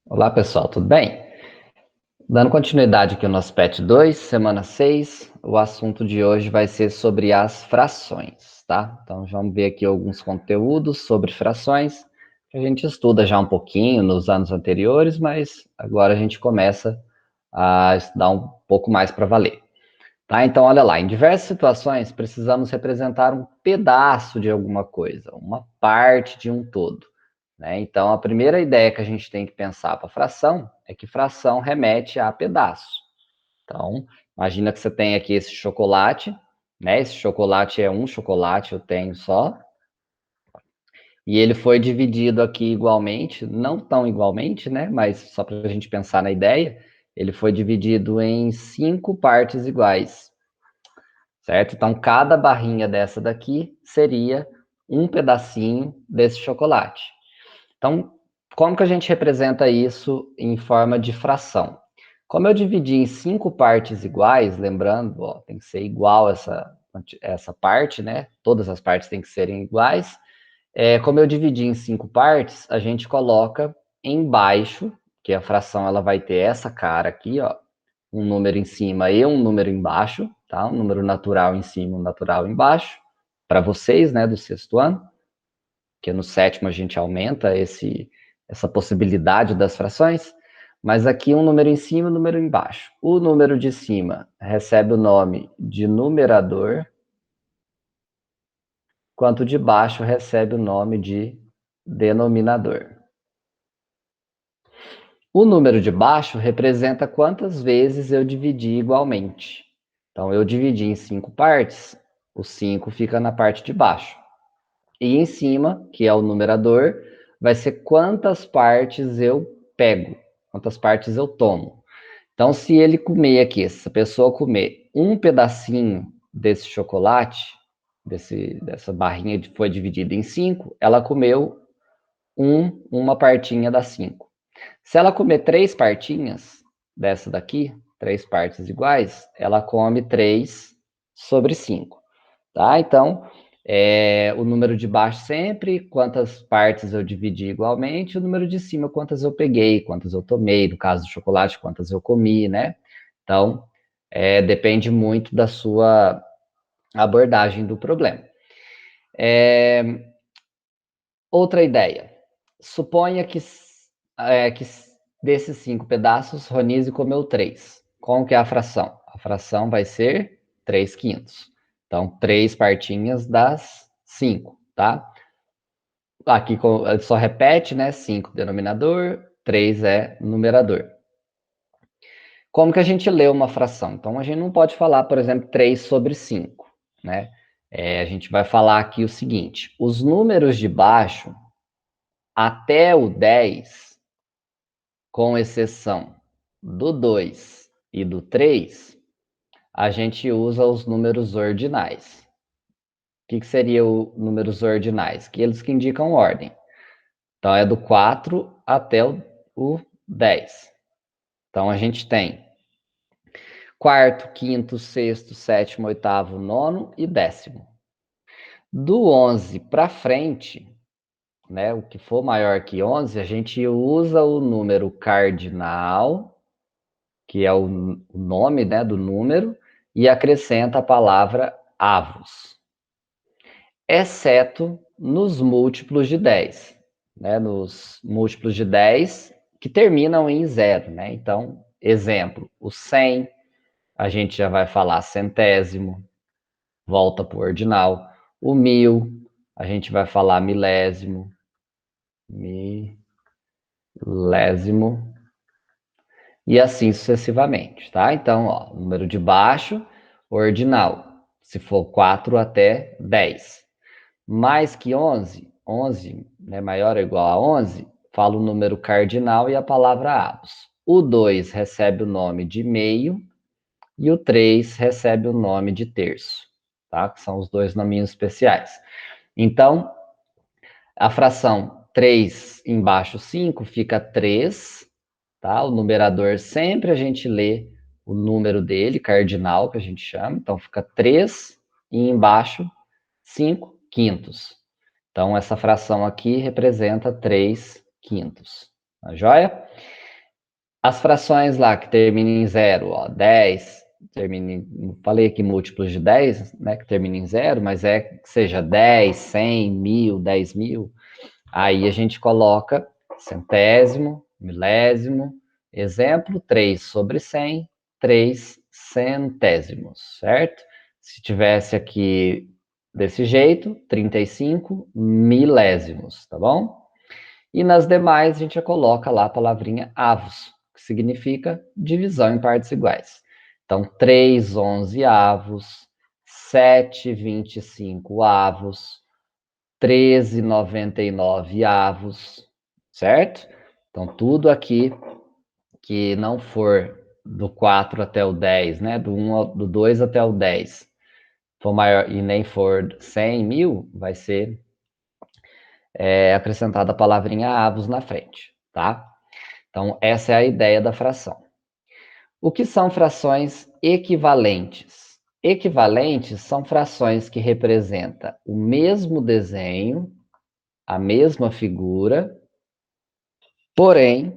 Olá, pessoal, tudo bem? Dando continuidade aqui ao nosso PET 2, semana 6, o assunto de hoje vai ser sobre as frações, tá? Então, vamos ver aqui alguns conteúdos sobre frações, que a gente estuda já um pouquinho nos anos anteriores, mas agora a gente começa a estudar um pouco mais para valer. Tá? Então, olha lá, em diversas situações precisamos representar um pedaço de alguma coisa, uma parte de um todo. Né? Então, a primeira ideia que a gente tem que pensar para fração é que fração remete a pedaço. Então, imagina que você tem aqui esse chocolate, né? Esse chocolate é um chocolate, eu tenho só. E ele foi dividido aqui igualmente, não tão igualmente, né? Mas só para a gente pensar na ideia, ele foi dividido em 5 partes iguais, certo? Então, cada barrinha dessa daqui seria um pedacinho desse chocolate. Então, como que a gente representa isso em forma de fração? Como eu dividi em 5 partes iguais, lembrando, ó, tem que ser igual essa parte, né? Todas as partes têm que serem iguais. Como eu dividi em 5 partes, a gente coloca embaixo, que a fração ela vai ter essa cara aqui, ó, um número em cima e um número embaixo, tá? Um número natural em cima, um natural embaixo, para vocês, né, do sexto ano, que no sétimo a gente aumenta essa possibilidade das frações, mas aqui um número em cima e um número embaixo. O número de cima recebe o nome de numerador, enquanto o de baixo recebe o nome de denominador. O número de baixo representa quantas vezes eu dividi igualmente. Então, eu dividi em 5 partes, o 5 fica na parte de baixo. E em cima, que é o numerador, vai ser quantas partes eu pego, quantas partes eu tomo. Então, se ele comer aqui, se essa pessoa comer um pedacinho desse chocolate, dessa barrinha que foi dividida em 5, ela comeu uma partinha das 5. Se ela comer 3 partinhas dessa daqui, 3 partes iguais, ela come 3 sobre 5. Tá? Então, o número de baixo sempre, quantas partes eu dividi igualmente, o número de cima, quantas eu peguei, quantas eu tomei, no caso do chocolate, quantas eu comi, né? Então, depende muito da sua abordagem do problema. Outra ideia. Suponha que desses 5 pedaços, Ronise comeu 3. Como que é a fração? A fração vai ser 3 quintos. Então, 3 partinhas das 5, tá? Aqui só repete, né? 5 denominador, 3 é numerador. Como que a gente lê uma fração? Então, a gente não pode falar, por exemplo, 3 sobre 5, né? A gente vai falar aqui o seguinte: os números de baixo até o 10, com exceção do 2 e do 3, a gente usa os números ordinais. O que seriam os números ordinais? Aqueles que indicam ordem. Então, é do 4 até o 10. Então, a gente tem quarto, quinto, sexto, sétimo, oitavo, nono e décimo. Do 11 para frente, né, o que for maior que 11, a gente usa o número cardinal, que é o nome, né, do número, e acrescenta a palavra avos, exceto nos múltiplos de 10, né, nos múltiplos de 10 que terminam em zero, né? Então, exemplo, o 100, a gente já vai falar centésimo, volta para o ordinal. O 1000, a gente vai falar milésimo, milésimo, e assim sucessivamente, tá? Então, ó, número de baixo, ordinal, se for 4 até 10. Mais que 11, 11, né, maior ou igual a 11, fala o número cardinal e a palavra avos. O 2 recebe o nome de meio e o 3 recebe o nome de terço, tá? Que são os dois nominhos especiais. Então, a fração 3 embaixo 5 fica 3, tá? O numerador sempre a gente lê o número dele, cardinal, que a gente chama. Então, fica 3 e embaixo 5 quintos. Então, essa fração aqui representa 3 quintos. Tá joia? As frações lá que terminam em zero, ó, 10, falei aqui múltiplos de 10, né, que termina em zero, mas que seja 10, 100, 1000, 10.000, aí a gente coloca centésimo, milésimo, exemplo, 3 sobre 100, 3 centésimos, certo? Se tivesse aqui desse jeito, 35 milésimos, tá bom? E nas demais a gente já coloca lá a palavrinha avos, que significa divisão em partes iguais. Então, 3 11 avos, 7 25 avos, 13 99 avos, certo? Então, tudo aqui que não for do 4 até o 10, né? Do 2 até o 10, for maior e nem for 100, 1000, vai ser acrescentada a palavrinha avos na frente, tá? Então, essa é a ideia da fração. O que são frações equivalentes? Equivalentes são frações que representam o mesmo desenho, a mesma figura, porém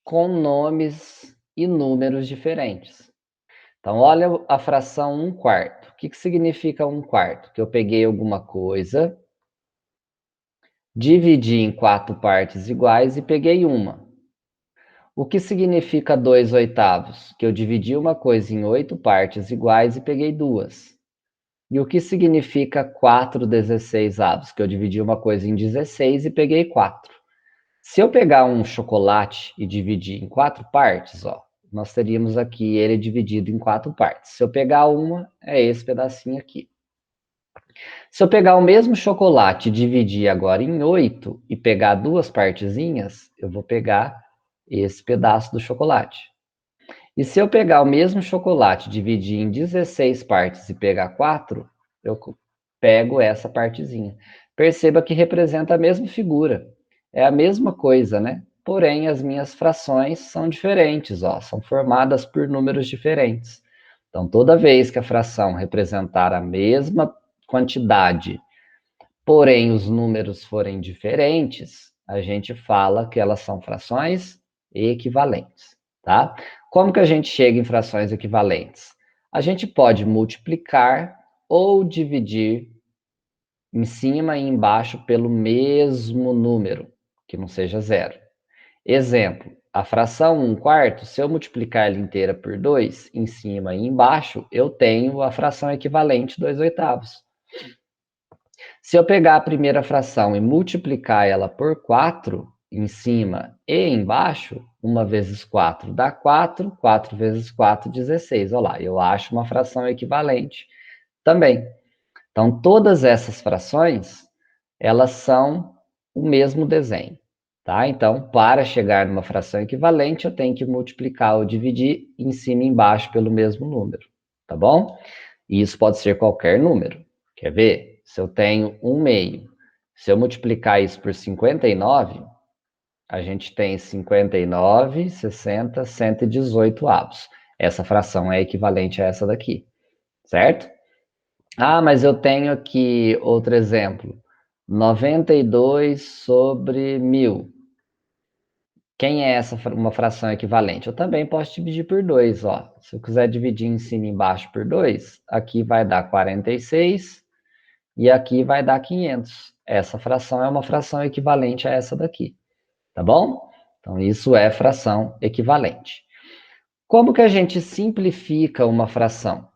com nomes e números diferentes. Então, olha a fração 1/4. O que significa 1/4? Que eu peguei alguma coisa, dividi em 4 partes iguais e peguei uma. O que significa 2/8? Que eu dividi uma coisa em 8 partes iguais e peguei duas. E o que significa 4/16? Que eu dividi uma coisa em 16 e peguei 4. Se eu pegar um chocolate e dividir em 4 partes, ó, nós teríamos aqui ele dividido em 4 partes. Se eu pegar uma, é esse pedacinho aqui. Se eu pegar o mesmo chocolate e dividir agora em 8 e pegar duas partezinhas, eu vou pegar esse pedaço do chocolate. E se eu pegar o mesmo chocolate, dividir em 16 partes e pegar 4, eu pego essa partezinha. Perceba que representa a mesma figura. É a mesma coisa, né? Porém, as minhas frações são diferentes, ó, são formadas por números diferentes. Então, toda vez que a fração representar a mesma quantidade, porém os números forem diferentes, a gente fala que elas são frações equivalentes, tá? Como que a gente chega em frações equivalentes? A gente pode multiplicar ou dividir em cima e embaixo pelo mesmo número, que não seja zero. Exemplo, a fração 1/4, se eu multiplicar ela inteira por 2, em cima e embaixo, eu tenho a fração equivalente 2/8. Se eu pegar a primeira fração e multiplicar ela por 4, em cima e embaixo, 1 vezes 4 dá 4, 4 vezes 4, 16. Olha lá, eu acho uma fração equivalente também. Então, todas essas frações, elas são o mesmo desenho, tá? Então, para chegar numa fração equivalente, eu tenho que multiplicar ou dividir em cima e embaixo pelo mesmo número, tá bom? E isso pode ser qualquer número. Quer ver? Se eu tenho 1/2, se eu multiplicar isso por 59, a gente tem 59, 60, 118 avos. Essa fração é equivalente a essa daqui, certo? Ah, mas eu tenho aqui outro exemplo. 92 sobre 1000. Quem é uma fração equivalente? Eu também posso dividir por 2, ó. Se eu quiser dividir em cima e embaixo por 2, aqui vai dar 46 e aqui vai dar 500. Essa fração é uma fração equivalente a essa daqui, tá bom? Então, isso é fração equivalente. Como que a gente simplifica uma fração?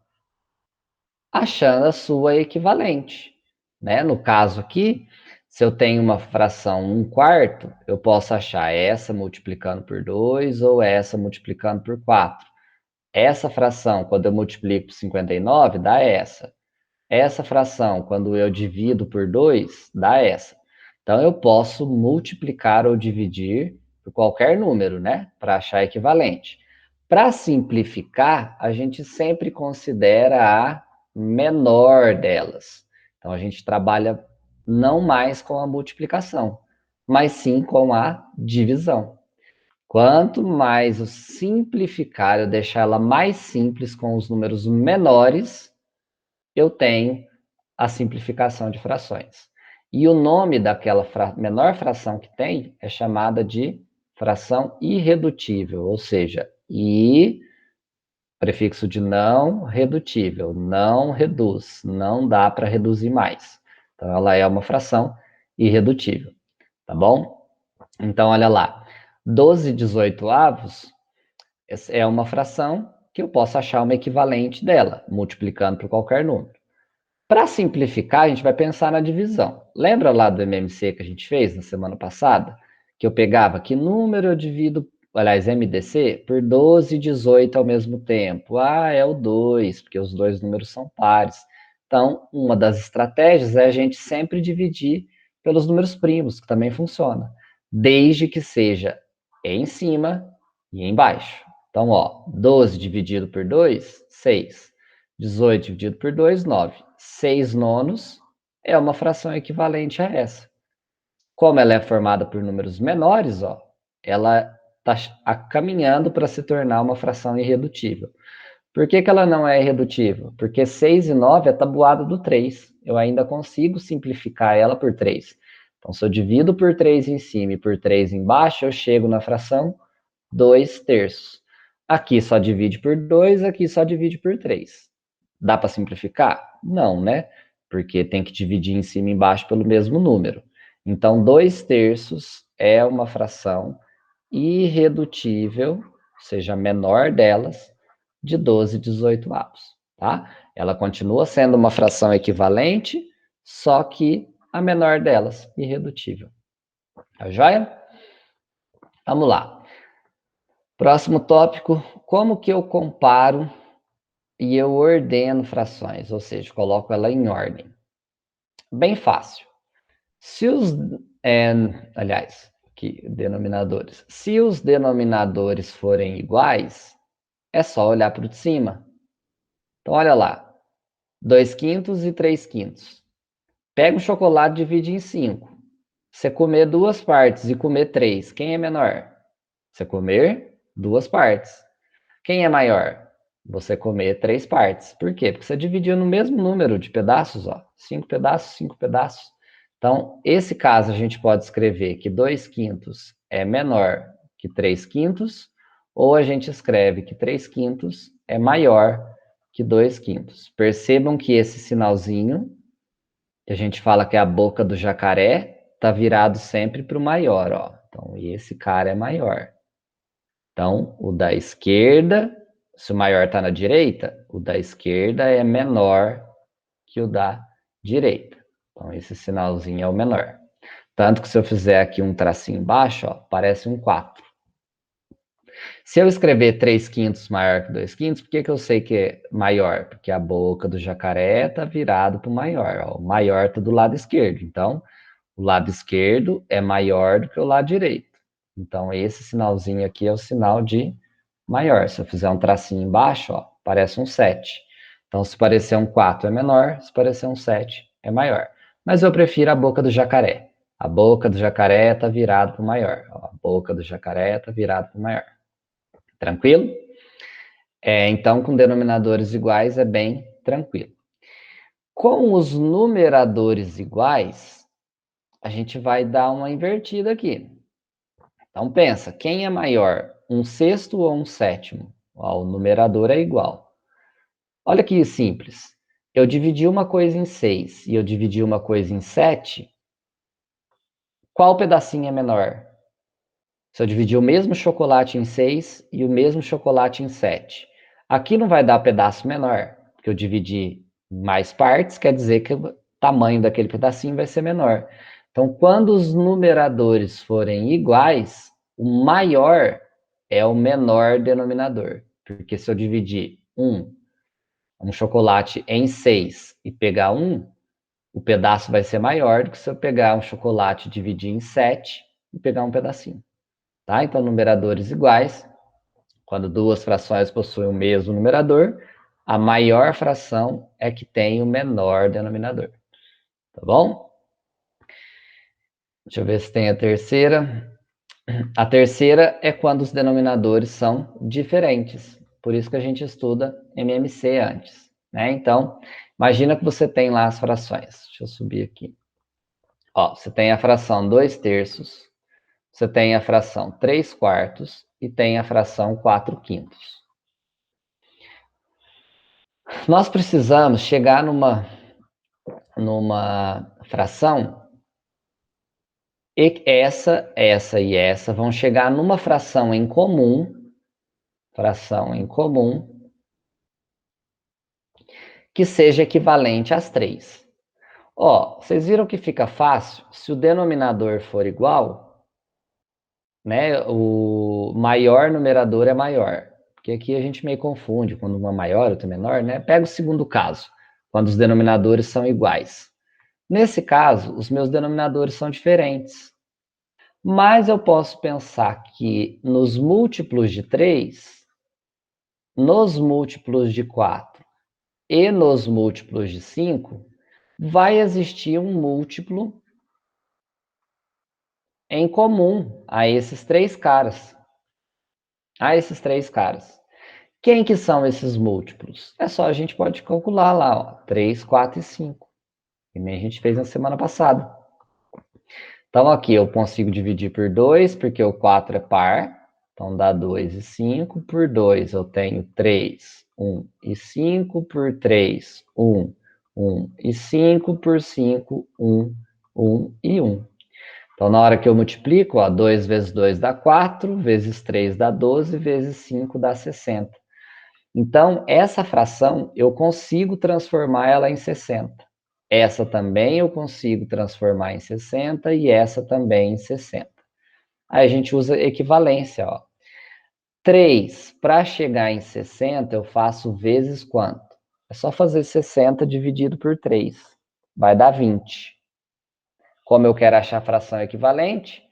Achando a sua equivalente, né? No caso aqui, se eu tenho uma fração 1/4, eu posso achar essa multiplicando por 2 ou essa multiplicando por 4. Essa fração, quando eu multiplico por 59, dá essa. Essa fração, quando eu divido por 2, dá essa. Então, eu posso multiplicar ou dividir por qualquer número, né? Para achar equivalente. Para simplificar, a gente sempre considera a menor delas. Então, a gente trabalha não mais com a multiplicação, mas sim com a divisão. Quanto mais eu simplificar, eu deixar ela mais simples com os números menores, eu tenho a simplificação de frações. E o nome daquela menor fração que tem é chamada de fração irredutível, ou seja, I, prefixo de não redutível, não reduz, não dá para reduzir mais. Então, ela é uma fração irredutível, tá bom? Então, olha lá, 12/18 é uma fração que eu posso achar uma equivalente dela, multiplicando por qualquer número. Para simplificar, a gente vai pensar na divisão. Lembra lá do MMC que a gente fez na semana passada? Que eu pegava que número eu divido, aliás, MDC, por 12 e 18 ao mesmo tempo. Ah, é o 2, porque os dois números são pares. Então, uma das estratégias é a gente sempre dividir pelos números primos, que também funciona, desde que seja em cima e embaixo. Então, ó, 12 dividido por 2, 6. 18 dividido por 2, 9. 6 nonos é uma fração equivalente a essa. Como ela é formada por números menores, ó, ela está caminhando para se tornar uma fração irredutível. Por que ela não é irredutível? Porque 6 e 9 é tabuada do 3. Eu ainda consigo simplificar ela por 3. Então, se eu divido por 3 em cima e por 3 embaixo, eu chego na fração 2 terços. Aqui só divide por 2, aqui só divide por 3. Dá para simplificar? Não, né? Porque tem que dividir em cima e embaixo pelo mesmo número. Então, 2 terços é uma fração irredutível, ou seja, a menor delas, de 12/18, tá? Ela continua sendo uma fração equivalente, só que a menor delas, irredutível. Tá joia? Vamos lá. Próximo tópico, como que eu comparo e eu ordeno frações, ou seja, coloco ela em ordem. Bem fácil. Se os, aliás, aqui, denominadores. Se os denominadores forem iguais, é só olhar para o de cima. Então, olha lá, 2 quintos e 3 quintos. Pega o chocolate e divide em 5. Você comer 2 partes e comer 3, quem é menor? Você comer 2 partes. Quem é maior? Você comer 3 partes. Por quê? Porque você dividiu no mesmo número de pedaços, ó. 5 pedaços, 5 pedaços. Então, esse caso a gente pode escrever que 2 quintos é menor que 3 quintos, ou a gente escreve que 3 quintos é maior que 2 quintos. Percebam que esse sinalzinho, que a gente fala que é a boca do jacaré, está virado sempre para o maior, ó. Então, esse cara é maior. Então, o da esquerda, se o maior está na direita, o da esquerda é menor que o da direita. Então, esse sinalzinho é o menor. Tanto que se eu fizer aqui um tracinho embaixo, ó, parece um 4. Se eu escrever 3 quintos maior que 2 quintos, por que eu sei que é maior? Porque a boca do jacaré está virado para o maior. Ó. O maior está do lado esquerdo. Então, o lado esquerdo é maior do que o lado direito. Então, esse sinalzinho aqui é o sinal de maior. Se eu fizer um tracinho embaixo, ó, parece um 7. Então, se parecer um 4 é menor, se parecer um 7 é maior. Mas eu prefiro a boca do jacaré. A boca do jacaré está virada para o maior. Ó, a boca do jacaré está virada para o maior. Tranquilo? Então, com denominadores iguais é bem tranquilo. Com os numeradores iguais, a gente vai dar uma invertida aqui. Então, pensa, quem é maior, um sexto ou um sétimo? Ó, o numerador é igual. Olha que simples. Eu dividi uma coisa em 6 e eu dividi uma coisa em 7. Qual pedacinho é menor? Se eu dividir o mesmo chocolate em 6 e o mesmo chocolate em 7. Aqui não vai dar pedaço menor, porque eu dividi mais partes, quer dizer que o tamanho daquele pedacinho vai ser menor. Então, quando os numeradores forem iguais, o maior é o menor denominador. Porque se eu dividir um chocolate em 6 e pegar o pedaço vai ser maior do que se eu pegar um chocolate e dividir em 7 e pegar um pedacinho. Tá? Então, numeradores iguais, quando duas frações possuem o mesmo numerador, a maior fração é que tem o menor denominador. Tá bom? Deixa eu ver se tem a terceira. A terceira é quando os denominadores são diferentes. Por isso que a gente estuda MMC antes. Né? Então, imagina que você tem lá as frações. Deixa eu subir aqui. Ó, você tem a fração 2 terços você tem a fração 3 quartos e tem a fração 4 quintos. Nós precisamos chegar numa fração, e essa e essa vão chegar numa fração em comum, que seja equivalente às 3. Ó, vocês viram que fica fácil? Se o denominador for igual, né, o maior numerador é maior. Porque aqui a gente meio confunde, quando uma é maior, outra é menor, né? Pega o segundo caso, quando os denominadores são iguais. Nesse caso, os meus denominadores são diferentes. Mas eu posso pensar que nos múltiplos de 3, nos múltiplos de 4 e nos múltiplos de 5, vai existir um múltiplo em comum a esses três caras. Quem que são esses múltiplos? É só a gente pode calcular lá, ó, 3, 4 e 5. Que nem a gente fez na semana passada. Então, aqui eu consigo dividir por 2, porque o 4 é par. Então, dá 2 e 5. Por 2, eu tenho 3, 1 e 5. Por 3, 1, 1 e 5. Por 5, 1, 1 e 1. Então, na hora que eu multiplico, ó, 2 vezes 2 dá 4, vezes 3 dá 12, vezes 5 dá 60. Então, essa fração, eu consigo transformar ela em 60. Essa também eu consigo transformar em 60 e essa também em 60. Aí a gente usa equivalência, ó. 3, para chegar em 60, eu faço vezes quanto? É só fazer 60 dividido por 3. Vai dar 20. Como eu quero achar a fração equivalente,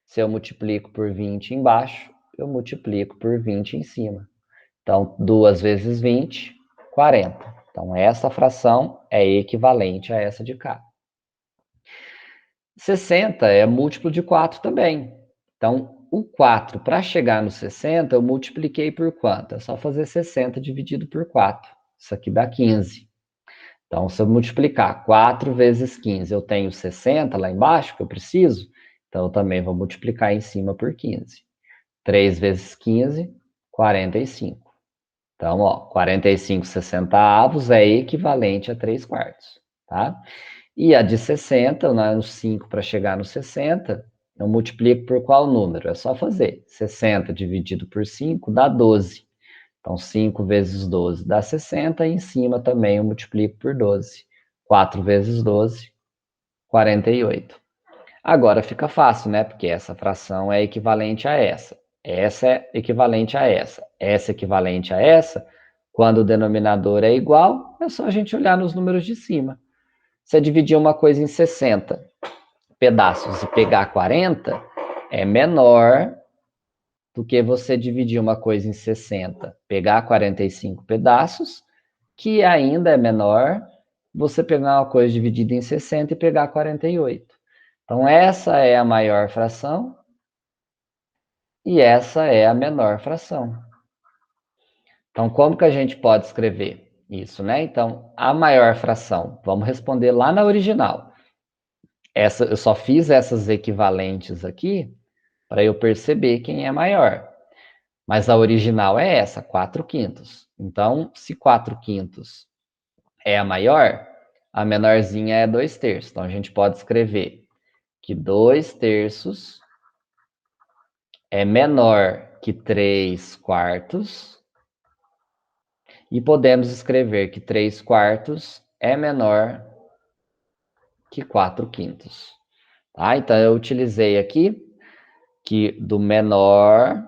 se eu multiplico por 20 embaixo, eu multiplico por 20 em cima. Então, 2 vezes 20, 40. Então, essa fração é equivalente a essa de cá. 60 é múltiplo de 4 também. Então, o 4, para chegar no 60, eu multipliquei por quanto? É só fazer 60 dividido por 4. Isso aqui dá 15. Então, se eu multiplicar 4 vezes 15, eu tenho 60 lá embaixo, que eu preciso. Então, eu também vou multiplicar em cima por 15. 3 vezes 15, 45. Então, ó, 45 60avos é equivalente a 3 quartos, tá? E a de 60, né, no 5 para chegar no 60, eu multiplico por qual número? É só fazer. 60 dividido por 5 dá 12. Então, 5 vezes 12 dá 60, e em cima também eu multiplico por 12. 4 vezes 12, 48. Agora fica fácil, né? Porque essa fração é equivalente a essa. Essa é equivalente a essa. Essa é equivalente a essa. Quando o denominador é igual, é só a gente olhar nos números de cima. Se dividir uma coisa em 60 pedaços e pegar 40, é menor do que você dividir uma coisa em 60, pegar 45 pedaços, que ainda é menor você pegar uma coisa dividida em 60 e pegar 48. Então, essa é a maior fração e essa é a menor fração. Então, como que a gente pode escrever isso, né? Então, a maior fração, vamos responder lá na original. Eu só fiz essas equivalentes aqui para eu perceber quem é maior. Mas a original é essa, 4 quintos. Então, se 4 quintos é a maior, a menorzinha é 2 terços. Então, a gente pode escrever que 2 terços é menor que 3 quartos. E podemos escrever que 3 quartos é menor que 4 quintos. Tá? Então, eu utilizei aqui que do menor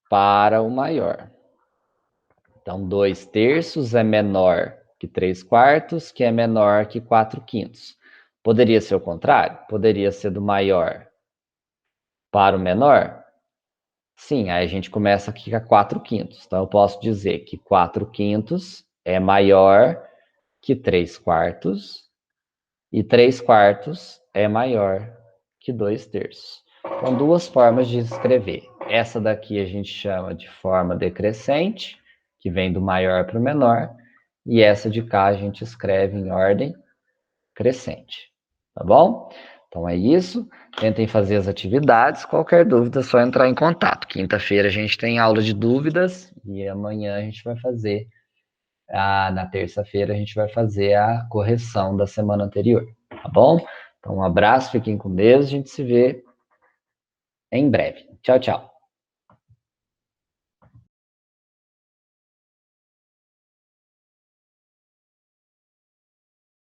para o maior. Então, 2 terços é menor que 3 quartos, que é menor que 4 quintos. Poderia ser o contrário? Poderia ser do maior para o menor? Sim, aí a gente começa aqui com 4 quintos. Então, eu posso dizer que 4 quintos é maior que 3 quartos e 3 quartos é maior que 2 terços. Então, duas formas de escrever. Essa daqui a gente chama de forma decrescente, que vem do maior para o menor, e essa de cá a gente escreve em ordem crescente, tá bom? Então é isso. Tentem fazer as atividades. Qualquer dúvida é só entrar em contato. Quinta-feira a gente tem aula de dúvidas e amanhã a gente vai fazer, na terça-feira a gente vai fazer a correção da semana anterior, tá bom? Então um abraço, fiquem com Deus, a gente se vê em breve. Tchau, tchau.